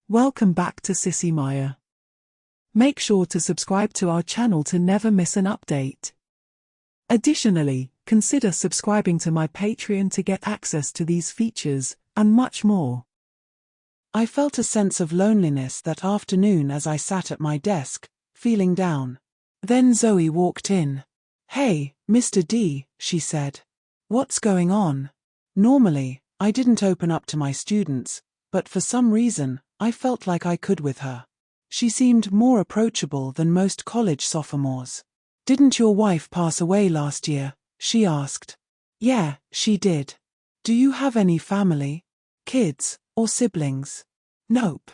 Welcome back to Sissy Maya. Make sure to subscribe to our channel to never miss an update. Additionally, consider subscribing to my Patreon to get access to these features, and much more. I felt a sense of loneliness that afternoon as I sat at my desk, feeling down. Then Zoe walked in. "Hey, Mr. D," she said. "What's going on?" Normally, I didn't open up to my students, but for some reason, I felt like I could with her. She seemed more approachable than most college sophomores. "Didn't your wife pass away last year?" she asked. "Yeah, she did. Do you have any family? Kids, or siblings?" "Nope.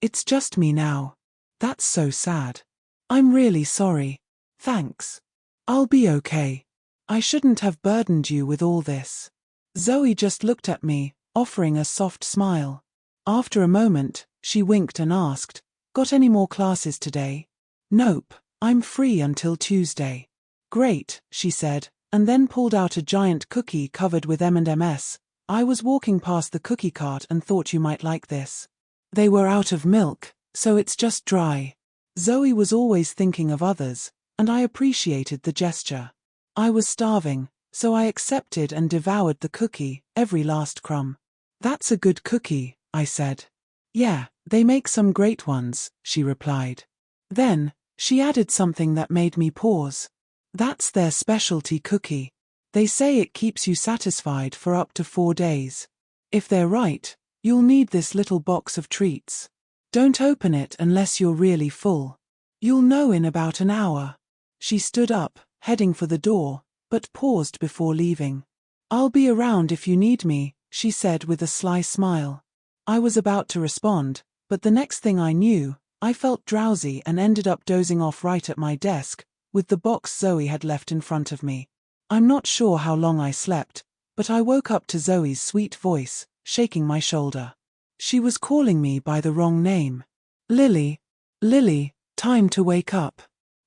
It's just me now." "That's so sad." "I'm really sorry." "Thanks. I'll be okay. I shouldn't have burdened you with all this." Zoe just looked at me, offering a soft smile. After a moment, she winked and asked, "Got any more classes today?" "Nope, I'm free until Tuesday." "Great," she said, and then pulled out a giant cookie covered with M&Ms. "I was walking past the cookie cart and thought you might like this. They were out of milk, so it's just dry." Zoe was always thinking of others, and I appreciated the gesture. I was starving, so I accepted and devoured the cookie, every last crumb. "That's a good cookie," I said. "Yeah, they make some great ones," she replied. Then, she added something that made me pause. "That's their specialty cookie. They say it keeps you satisfied for up to 4 days. If they're right, you'll need this little box of treats. Don't open it unless you're really full. You'll know in about an hour." She stood up, heading for the door, but paused before leaving. "I'll be around if you need me," she said with a sly smile. I was about to respond, but the next thing I knew, I felt drowsy and ended up dozing off right at my desk, with the box Zoe had left in front of me. I'm not sure how long I slept, but I woke up to Zoe's sweet voice, shaking my shoulder. She was calling me by the wrong name. "Lily, Lily, time to wake up.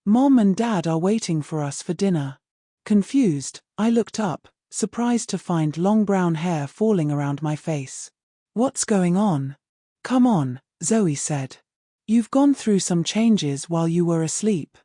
Mom and Dad are waiting for us for dinner." Confused, I looked up, surprised to find long brown hair falling around my face. "What's going on?" "Come on," Zoe said. "You've gone through some changes while you were asleep.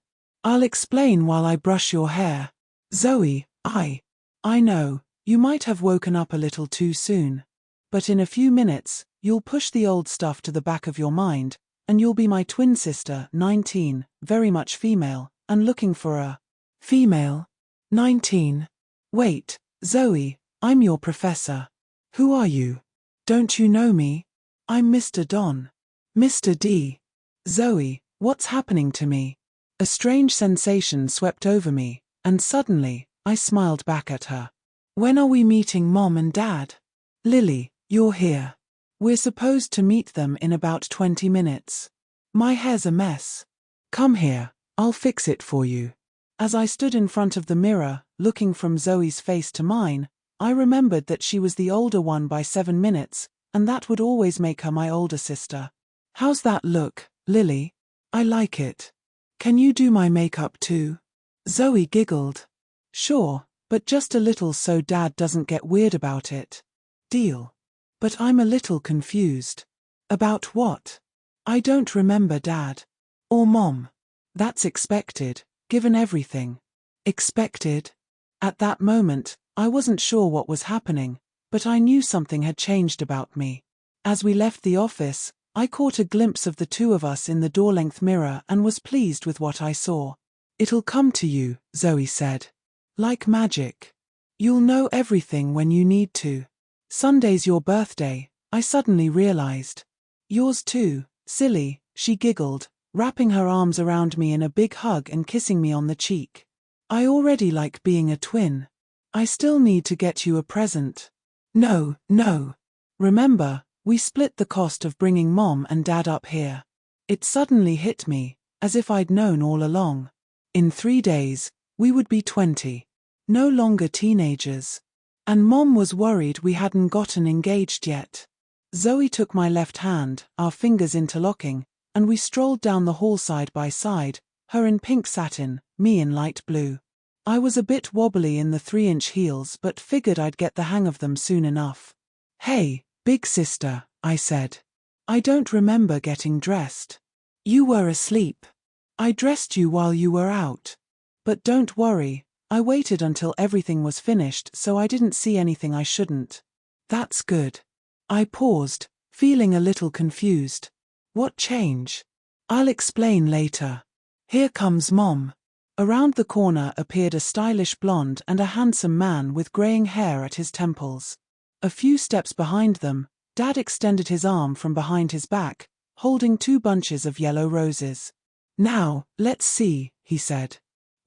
I'll explain while I brush your hair." "Zoe, I know, you might have woken up a little too soon. But in a few minutes, you'll push the old stuff to the back of your mind, and you'll be my twin sister, 19, very much female, and looking for a female. 19. Wait, Zoe, I'm your professor. Who are you? Don't you know me? I'm Mr. Don. Mr. D. Zoe, what's happening to me?" A strange sensation swept over me, and suddenly, I smiled back at her. "When are we meeting Mom and Dad?" "Lily, you're here. We're supposed to meet them in about 20 minutes. My hair's a mess. Come here, I'll fix it for you." As I stood in front of the mirror, looking from Zoe's face to mine, I remembered that she was the older one by 7 minutes, and that would always make her my older sister. "How's that look, Lily?" "I like it. Can you do my makeup too?" Zoe giggled. "Sure, but just a little so Dad doesn't get weird about it." "Deal." "But I'm a little confused." "About what?" "I don't remember Dad. Or Mom." "That's expected, given everything." "Expected?" At that moment, I wasn't sure what was happening, but I knew something had changed about me. As we left the office, I caught a glimpse of the two of us in the door-length mirror and was pleased with what I saw. "It'll come to you," Zoe said. "Like magic. You'll know everything when you need to. Sunday's your birthday, I suddenly realized." "Yours too, silly," she giggled, wrapping her arms around me in a big hug and kissing me on the cheek. "I already like being a twin. I still need to get you a present." No. Remember, we split the cost of bringing Mom and Dad up here." It suddenly hit me, as if I'd known all along. In 3 days, we would be 20. No longer teenagers. And Mom was worried we hadn't gotten engaged yet. Zoe took my left hand, our fingers interlocking, and we strolled down the hall side by side, her in pink satin, me in light blue. I was a bit wobbly in the 3-inch heels but figured I'd get the hang of them soon enough. "Hey, big sister," I said. I don't remember getting dressed. You were asleep. I dressed you while you were out. But don't worry, I waited until everything was finished so I didn't see anything I shouldn't. That's good. I paused, feeling a little confused. What change? I'll explain later. Here comes Mom. Around the corner appeared a stylish blonde and a handsome man with graying hair at his temples. A few steps behind them, Dad extended his arm from behind his back, holding 2 bunches of yellow roses. Now, let's see, he said.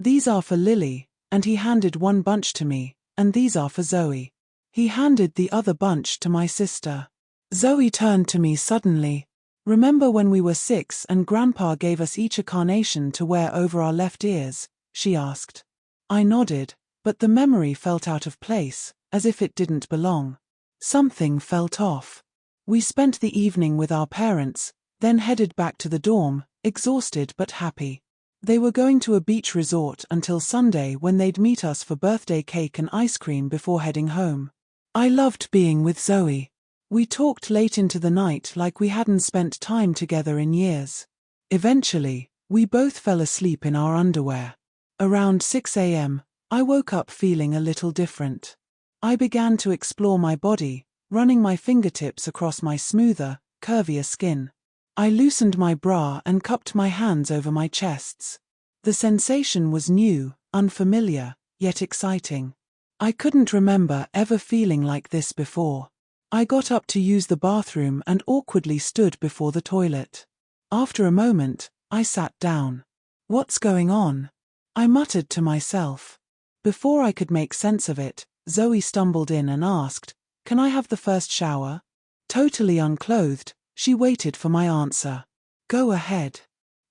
These are for Lily, and he handed 1 bunch to me, and these are for Zoe. He handed the other bunch to my sister. Zoe turned to me suddenly. Remember when we were 6 and Grandpa gave us each a carnation to wear over our left ears? She asked. I nodded, but the memory felt out of place, as if it didn't belong. Something felt off. We spent the evening with our parents, then headed back to the dorm, exhausted but happy. They were going to a beach resort until Sunday when they'd meet us for birthday cake and ice cream before heading home. I loved being with Zoe. We talked late into the night like we hadn't spent time together in years. Eventually, we both fell asleep in our underwear. Around 6 a.m., I woke up feeling a little different. I began to explore my body, running my fingertips across my smoother, curvier skin. I loosened my bra and cupped my hands over my chests. The sensation was new, unfamiliar, yet exciting. I couldn't remember ever feeling like this before. I got up to use the bathroom and awkwardly stood before the toilet. After a moment, I sat down. What's going on? I muttered to myself. Before I could make sense of it, Zoe stumbled in and asked, "Can I have the first shower?" Totally unclothed, she waited for my answer. "Go ahead."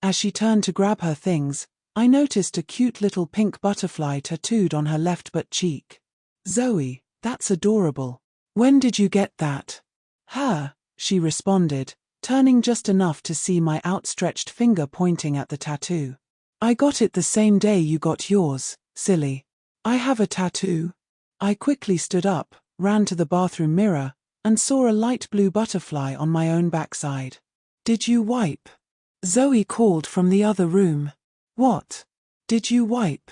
As she turned to grab her things, I noticed a cute little pink butterfly tattooed on her left butt cheek. "Zoe, that's adorable. When did you get that?" "Her," she responded, turning just enough to see my outstretched finger pointing at the tattoo. "I got it the same day you got yours, silly. I have a tattoo." I quickly stood up, ran to the bathroom mirror, and saw a light blue butterfly on my own backside. "Did you wipe?" Zoe called from the other room. "What? Did you wipe?"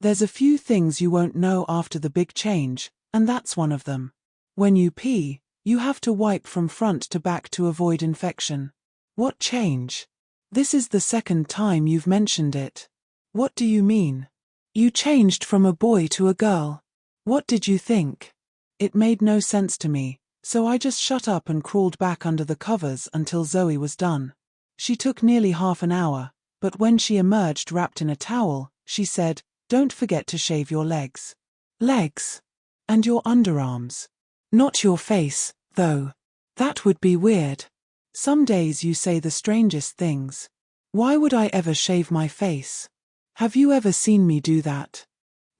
"There's a few things you won't know after the big change, and that's one of them. When you pee, you have to wipe from front to back to avoid infection." "What change?" "This is the second time you've mentioned it." "What do you mean?" "You changed from a boy to a girl. What did you think?" It made no sense to me, so I just shut up and crawled back under the covers until Zoe was done. She took nearly half an hour, but when she emerged wrapped in a towel, she said, "Don't forget to shave your legs." "Legs? And your underarms? Not your face, though. That would be weird. Some days you say the strangest things. Why would I ever shave my face? Have you ever seen me do that?"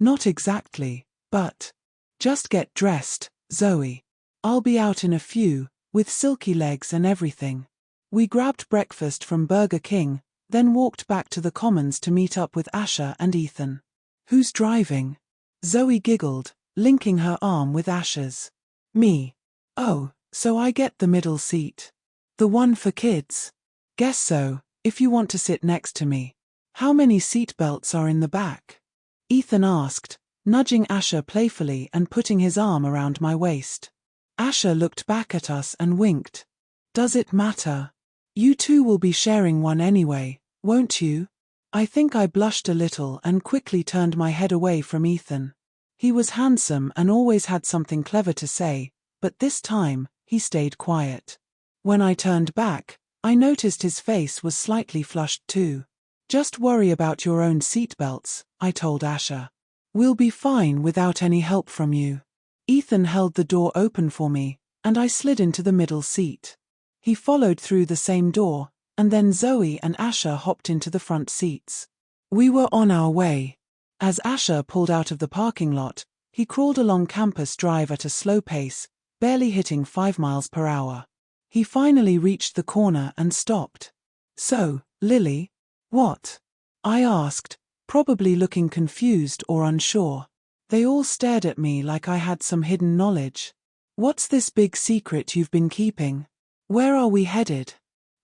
"Not exactly, but..." "Just get dressed, Zoe. I'll be out in a few, with silky legs and everything." We grabbed breakfast from Burger King, then walked back to the Commons to meet up with Asher and Ethan. "Who's driving?" Zoe giggled, linking her arm with Asher's. "Me. Oh, so I get the middle seat. The one for kids?" "Guess so, if you want to sit next to me." "How many seat belts are in the back?" Ethan asked, nudging Asher playfully and putting his arm around my waist. Asher looked back at us and winked. "Does it matter? You two will be sharing one anyway, won't you?" I think I blushed a little and quickly turned my head away from Ethan. He was handsome and always had something clever to say, but this time, he stayed quiet. When I turned back, I noticed his face was slightly flushed too. "Just worry about your own seatbelts," I told Asher. "We'll be fine without any help from you." Ethan held the door open for me, and I slid into the middle seat. He followed through the same door, and then Zoe and Asher hopped into the front seats. We were on our way. As Asher pulled out of the parking lot, he crawled along Campus Drive at a slow pace, barely hitting 5 miles per hour. He finally reached the corner and stopped. "So, Lily?" "What?" I asked, probably looking confused or unsure. They all stared at me like I had some hidden knowledge. "What's this big secret you've been keeping?" Where are we headed?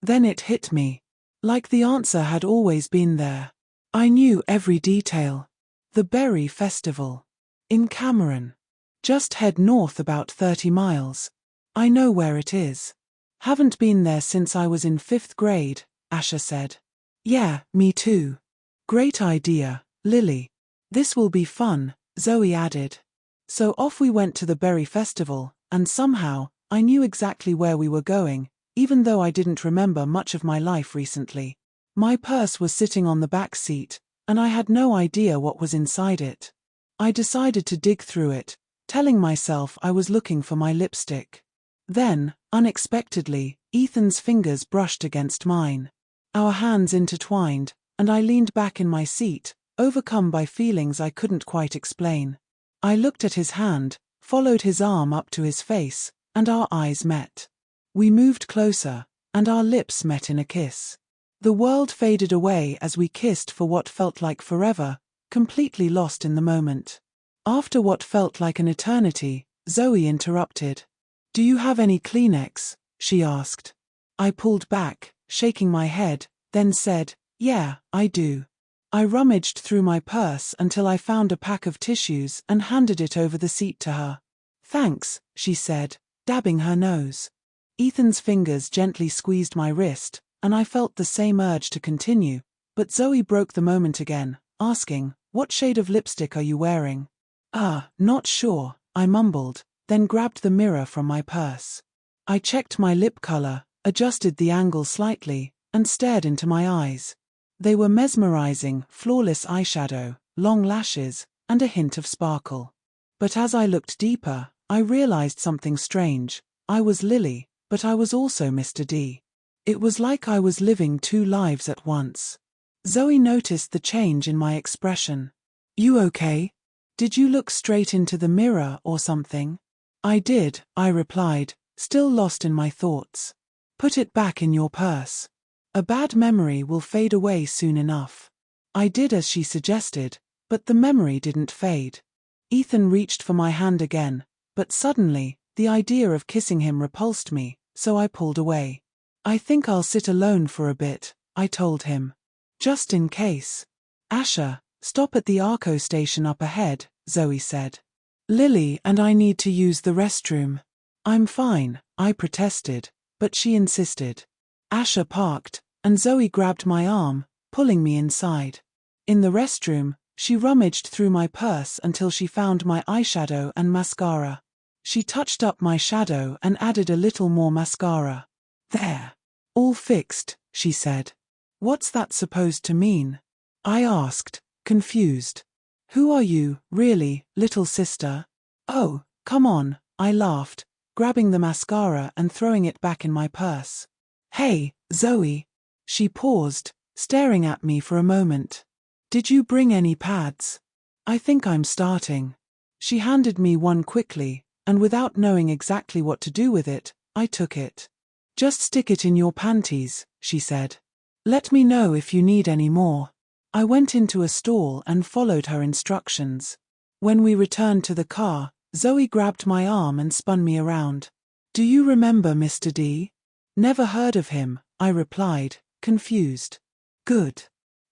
Then it hit me. Like the answer had always been there. I knew every detail. The Berry Festival. In Cameron. Just head north about 30 miles. I know where it is. Haven't been there since I was in 5th grade, Asher said. Yeah, me too. Great idea, Lily. This will be fun, Zoe added. So off we went to the Berry Festival, and somehow, I knew exactly where we were going, even though I didn't remember much of my life recently. My purse was sitting on the back seat, and I had no idea what was inside it. I decided to dig through it, telling myself I was looking for my lipstick. Then, unexpectedly, Ethan's fingers brushed against mine. Our hands intertwined, and I leaned back in my seat, overcome by feelings I couldn't quite explain. I looked at his hand, followed his arm up to his face, and our eyes met. We moved closer, and our lips met in a kiss. The world faded away as we kissed for what felt like forever, completely lost in the moment. After what felt like an eternity, Zoe interrupted. Do you have any Kleenex? She asked. I pulled back, shaking my head, then said, yeah, I do. I rummaged through my purse until I found a pack of tissues and handed it over the seat to her. Thanks, she said, dabbing her nose. Ethan's fingers gently squeezed my wrist, and I felt the same urge to continue, but Zoe broke the moment again, asking, what shade of lipstick are you wearing? Not sure, I mumbled, then grabbed the mirror from my purse. I checked my lip color, adjusted the angle slightly, and stared into my eyes. They were mesmerizing, flawless eyeshadow, long lashes, and a hint of sparkle. But as I looked deeper, I realized something strange. I was Lily, but I was also Mr. D. It was like I was living two lives at once. Zoe noticed the change in my expression. You okay? Did you look straight into the mirror or something? I did, I replied, still lost in my thoughts. Put it back in your purse. A bad memory will fade away soon enough. I did as she suggested, but the memory didn't fade. Ethan reached for my hand again, but suddenly, the idea of kissing him repulsed me, so I pulled away. I think I'll sit alone for a bit, I told him. Just in case. Asher, stop at the Arco station up ahead, Zoe said. Lily and I need to use the restroom. I'm fine, I protested, but she insisted. Asher parked, and Zoe grabbed my arm, pulling me inside. In the restroom, she rummaged through my purse until she found my eyeshadow and mascara. She touched up my shadow and added a little more mascara. There. All fixed, she said. What's that supposed to mean? I asked, confused. Who are you, really, little sister? Oh, come on, I laughed, grabbing the mascara and throwing it back in my purse. Hey, Zoe. She paused, staring at me for a moment. Did you bring any pads? I think I'm starting. She handed me one quickly, and without knowing exactly what to do with it, I took it. Just stick it in your panties, she said. Let me know if you need any more. I went into a stall and followed her instructions. When we returned to the car, Zoe grabbed my arm and spun me around. Do you remember Mr. D? Never heard of him, I replied, confused. Good.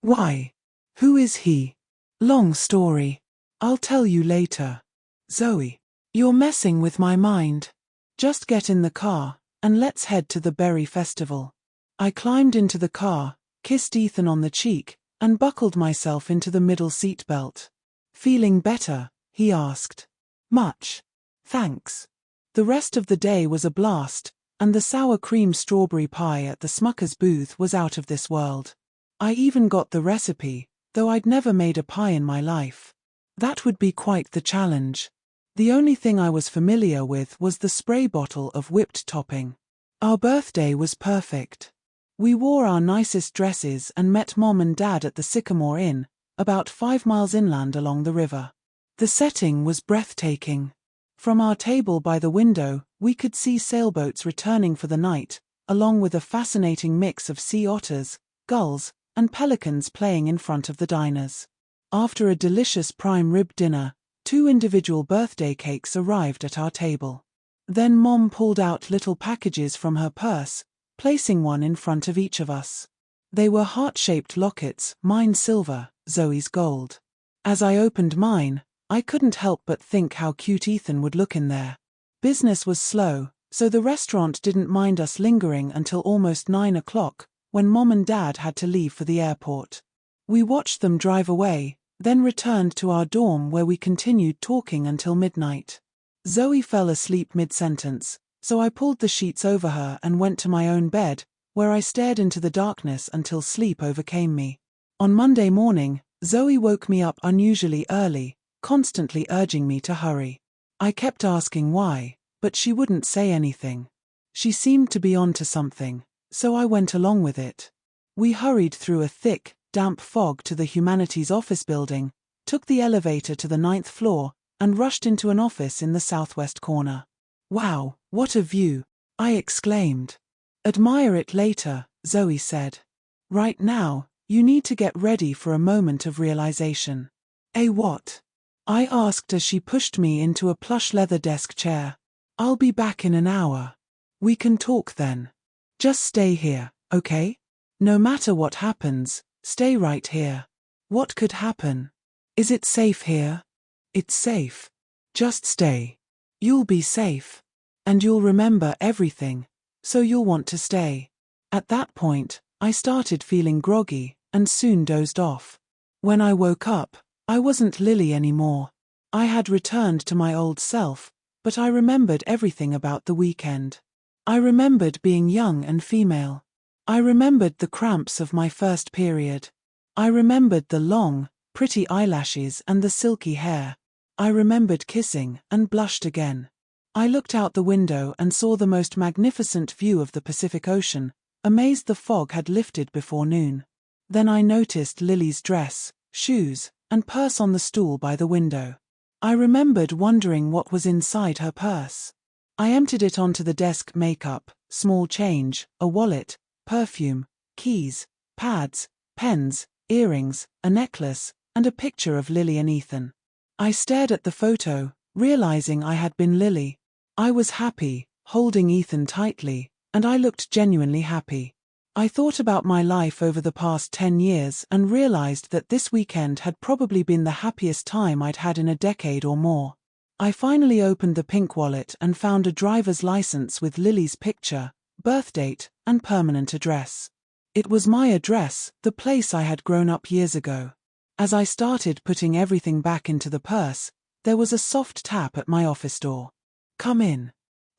Why? Who is he? Long story. I'll tell you later. Zoe, you're messing with my mind. Just get in the car, and let's head to the Berry Festival. I climbed into the car, kissed Ethan on the cheek, and buckled myself into the middle seat belt. Feeling better? He asked. Much. Thanks. The rest of the day was a blast, and the sour cream strawberry pie at the Smucker's booth was out of this world. I even got the recipe, though I'd never made a pie in my life. That would be quite the challenge. The only thing I was familiar with was the spray bottle of whipped topping. Our birthday was perfect. We wore our nicest dresses and met Mom and Dad at the Sycamore Inn, about 5 miles inland along the river. The setting was breathtaking. From our table by the window, we could see sailboats returning for the night, along with a fascinating mix of sea otters, gulls, and pelicans playing in front of the diners. After a delicious prime rib dinner, 2 individual birthday cakes arrived at our table. Then Mom pulled out little packages from her purse, placing one in front of each of us. They were heart-shaped lockets, mine silver, Zoe's gold. As I opened mine, I couldn't help but think how cute Ethan would look in there. Business was slow, so the restaurant didn't mind us lingering until almost 9 o'clock, when Mom and Dad had to leave for the airport. We watched them drive away, then returned to our dorm where we continued talking until midnight. Zoe fell asleep mid-sentence, so I pulled the sheets over her and went to my own bed, where I stared into the darkness until sleep overcame me. On Monday morning, Zoe woke me up unusually early, constantly urging me to hurry. I kept asking why, but she wouldn't say anything. She seemed to be on to something, so I went along with it. We hurried through a thick, damp fog to the humanities office building, took the elevator to the 9th floor, and rushed into an office in the southwest corner. "Wow, what a view!" I exclaimed. "Admire it later," Zoe said. "Right now, you need to get ready for a moment of realization." "Eh, what?" I asked as she pushed me into a plush leather desk chair. "I'll be back in an hour. We can talk then. Just stay here, okay? No matter what happens, stay right here." "What could happen? Is it safe here?" "It's safe. Just stay. You'll be safe. And you'll remember everything, so you'll want to stay." At that point, I started feeling groggy, and soon dozed off. When I woke up, I wasn't Lily anymore. I had returned to my old self, but I remembered everything about the weekend. I remembered being young and female. I remembered the cramps of my first period. I remembered the long, pretty eyelashes and the silky hair. I remembered kissing and blushed again. I looked out the window and saw the most magnificent view of the Pacific Ocean, amazed the fog had lifted before noon. Then I noticed Lily's dress, shoes, and purse on the stool by the window. I remembered wondering what was inside her purse. I emptied it onto the desk: makeup, small change, a wallet, perfume, keys, pads, pens, earrings, a necklace, and a picture of Lily and Ethan. I stared at the photo, realizing I had been Lily. I was happy, holding Ethan tightly, and I looked genuinely happy. I thought about my life over the past 10 years and realized that this weekend had probably been the happiest time I'd had in a decade or more. I finally opened the pink wallet and found a driver's license with Lily's picture, birth date, and permanent address. It was my address, the place I had grown up years ago. As I started putting everything back into the purse, there was a soft tap at my office door. "Come in."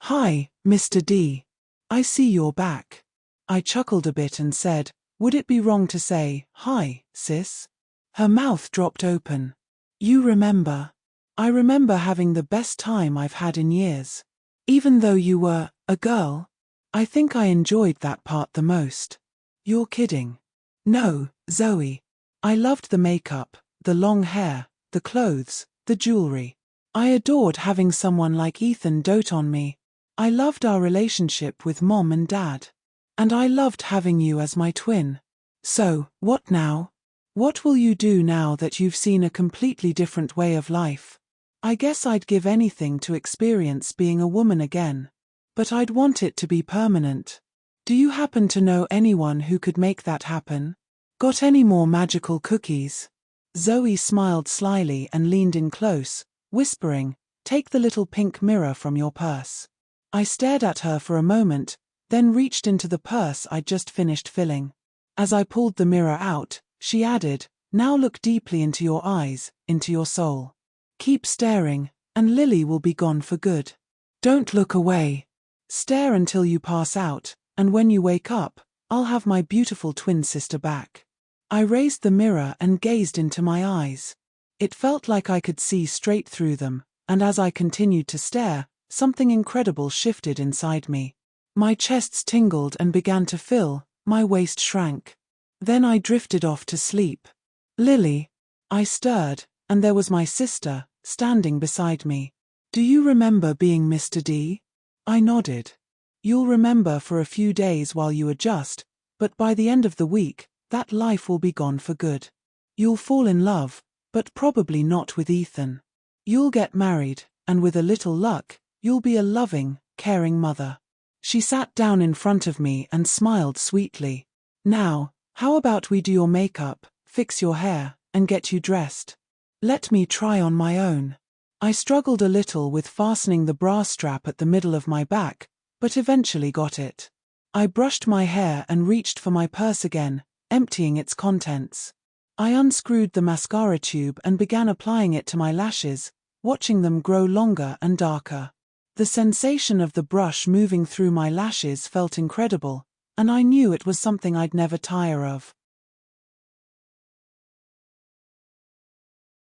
"Hi, Mr. D. I see you're back." I chuckled a bit and said, "Would it be wrong to say, 'Hi, sis'?" Her mouth dropped open. "You remember?" "I remember having the best time I've had in years. Even though you were a girl, I think I enjoyed that part the most." "You're kidding." "No, Zoe. I loved the makeup, the long hair, the clothes, the jewelry. I adored having someone like Ethan dote on me. I loved our relationship with Mom and Dad. And I loved having you as my twin. So, what now? What will you do now that you've seen a completely different way of life?" "I guess I'd give anything to experience being a woman again. But I'd want it to be permanent. Do you happen to know anyone who could make that happen? Got any more magical cookies?" Zoe smiled slyly and leaned in close, whispering, "Take the little pink mirror from your purse." I stared at her for a moment, then reached into the purse I'd just finished filling. As I pulled the mirror out, she added, "Now look deeply into your eyes, into your soul. Keep staring, and Lily will be gone for good. Don't look away. Stare until you pass out, and when you wake up, I'll have my beautiful twin sister back." I raised the mirror and gazed into my eyes. It felt like I could see straight through them, and as I continued to stare, something incredible shifted inside me. My chest tingled and began to fill, my waist shrank. Then I drifted off to sleep. "Lily." I stirred, and there was my sister, standing beside me. "Do you remember being Mr. D?" I nodded. "You'll remember for a few days while you adjust, but by the end of the week, that life will be gone for good. You'll fall in love, but probably not with Ethan. You'll get married, and with a little luck, You'll be a loving, caring mother." She sat down in front of me and smiled sweetly. "Now, how about we do your makeup, fix your hair, and get you dressed? Let me try on my own." I struggled a little with fastening the bra strap at the middle of my back, but eventually got it. I brushed my hair and reached for my purse again, emptying its contents. I unscrewed the mascara tube and began applying it to my lashes, watching them grow longer and darker. The sensation of the brush moving through my lashes felt incredible, and I knew it was something I'd never tire of.